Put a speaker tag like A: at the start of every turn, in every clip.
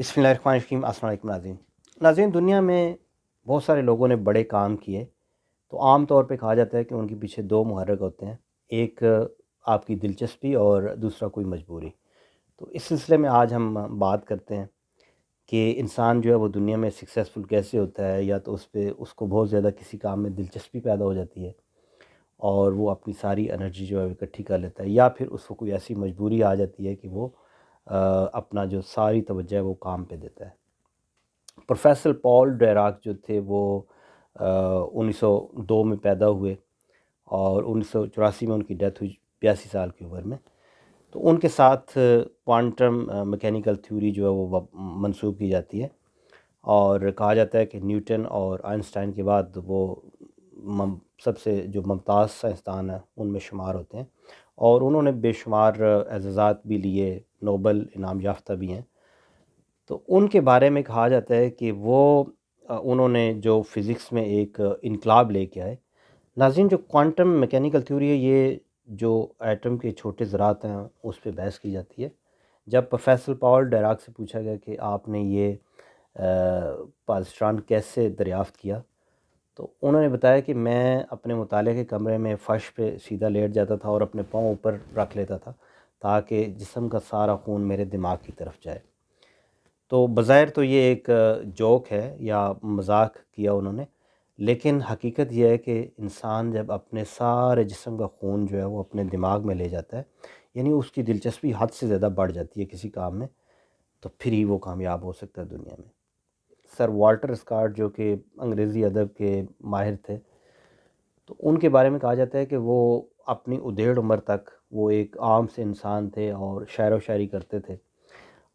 A: बिस्मिल्लाहिर्रहमानिर्रहीम। अस्सलाम वालेकुम नाज़रीन। दुनिया में बहुत सारे लोगों ने बड़े काम किए, तो आम तौर पे कहा जाता है कि उनके पीछे दो मुहर्रिक होते हैं, एक आपकी दिलचस्पी और दूसरा कोई मजबूरी। तो इस सिलसिले में आज हम बात करते हैं कि इंसान जो है वो दुनिया में सक्सेसफुल कैसे होता है। या तो उसको बहुत ज़्यादा किसी काम में दिलचस्पी पैदा हो जाती है और वो अपनी सारी एनर्जी जो है वो इकट्ठी कर लेता है, या फिर उसको कोई ऐसी मजबूरी आ जाती है कि वो अपना जो सारी तवज्जो है वो काम पे देता है। प्रोफेसर पॉल डैराक जो थे वो 1902 में पैदा हुए और 1984 में उनकी डेथ हुई 82 साल की उम्र में। तो उनके साथ क्वांटम मैकेनिकल थ्योरी जो है वो मंसूब की जाती है, और कहा जाता है कि न्यूटन और आइंस्टाइन के बाद वो सबसे जो मुमताज़ साइंसदान हैं उनमें शुमार होते हैं, और उन्होंने बेशुमार एज़ाज़ात भी लिए, नोबल इनाम याफ्ता भी हैं। तो उनके बारे में कहा जाता है कि वो उन्होंने जो फ़िज़िक्स में एक इनकलाब लेके आए। नाज़रीन, जो क्वांटम मैकेनिकल थ्योरी है, ये जो एटम के छोटे ज़रात हैं उस पे बहस की जाती है। जब प्रोफेसर पॉल डैराक से पूछा गया कि आपने ये पॉज़िट्रॉन कैसे दरियाफ़्त किया, तो उन्होंने बताया कि मैं अपने मुताले के कमरे में फ़र्श पे सीधा लेट जाता था और अपने पाँव ऊपर रख लेता था ताकि जिस्म का सारा खून मेरे दिमाग की तरफ जाए। तो बज़ाहिर तो ये एक जोक है या मज़ाक किया उन्होंने, लेकिन हकीकत ये है कि इंसान जब अपने सारे जिस्म का खून जो है वो अपने दिमाग में ले जाता है, यानी उसकी दिलचस्पी हद से ज़्यादा बढ़ जाती है किसी काम में, तो फिर ही वो कामयाब हो सकता है दुनिया में। सर वाल्टर स्कॉट जो कि अंग्रेज़ी अदब के माहिर थे, तो उनके बारे में कहा जाता है कि वो अपनी उधेड़ उम्र तक वो एक आम से इंसान थे और शायर व शायरी करते थे,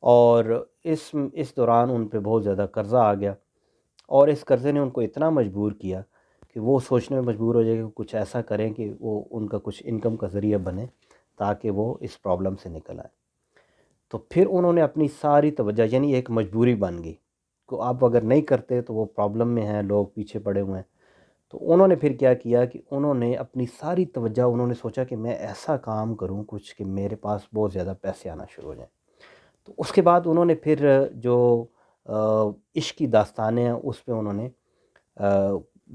A: और इस दौरान उन पे बहुत ज़्यादा कर्ज़ा आ गया, और इस कर्ज़े ने उनको इतना मजबूर किया कि वो सोचने में मजबूर हो जाए कि कुछ ऐसा करें कि वो उनका कुछ इनकम का ज़रिया बने ताकि वो इस प्रॉब्लम से निकल आए। तो फिर उन्होंने अपनी सारी तवज्जो, यानी एक मजबूरी बन गई तो आप अगर नहीं करते तो वो प्रॉब्लम में हैं, लोग पीछे पड़े हुए हैं। तो उन्होंने फिर क्या किया कि उन्होंने अपनी सारी तवज्जो, उन्होंने सोचा कि मैं ऐसा काम करूं कुछ कि मेरे पास बहुत ज़्यादा पैसे आना शुरू हो जाएं। तो उसके बाद उन्होंने फिर जो इश्क की दास्तानें हैं उस पे उन्होंने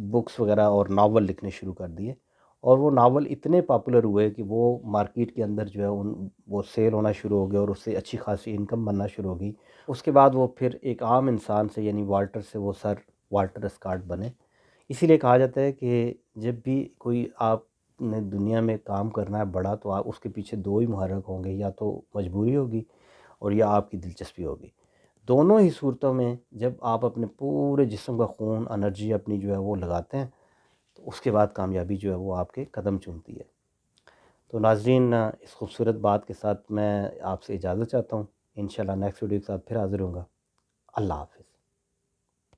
A: बुक्स वगैरह और नावल लिखने शुरू कर दिए, और वो नावल इतने पॉपुलर हुए कि वो मार्केट के अंदर जो है वो सेल होना शुरू हो गया और उससे अच्छी खासी इनकम बनना शुरू हो गई। उसके बाद वो फिर एक आम इंसान से, यानी वाल्टर से, वो सर वाल्टर स्कॉट बने। इसीलिए कहा जाता है कि जब भी कोई आपने दुनिया में काम करना है बड़ा, तो आप उसके पीछे दो ही मुहर्रिक होंगे, या तो मजबूरी होगी और या आपकी दिलचस्पी होगी। दोनों ही सूरतों में जब आप अपने पूरे जिस्म का खून, एनर्जी अपनी जो है वो लगाते हैं, तो उसके बाद कामयाबी जो है वो आपके कदम चूमती है। तो नाज़रीन, इस खूबसूरत बात के साथ मैं आपसे इजाज़त चाहता हूँ। इंशाल्लाह नेक्स्ट वीडियो के साथ फिर हाज़िर होऊंगा। अल्लाह हाफ़िज़।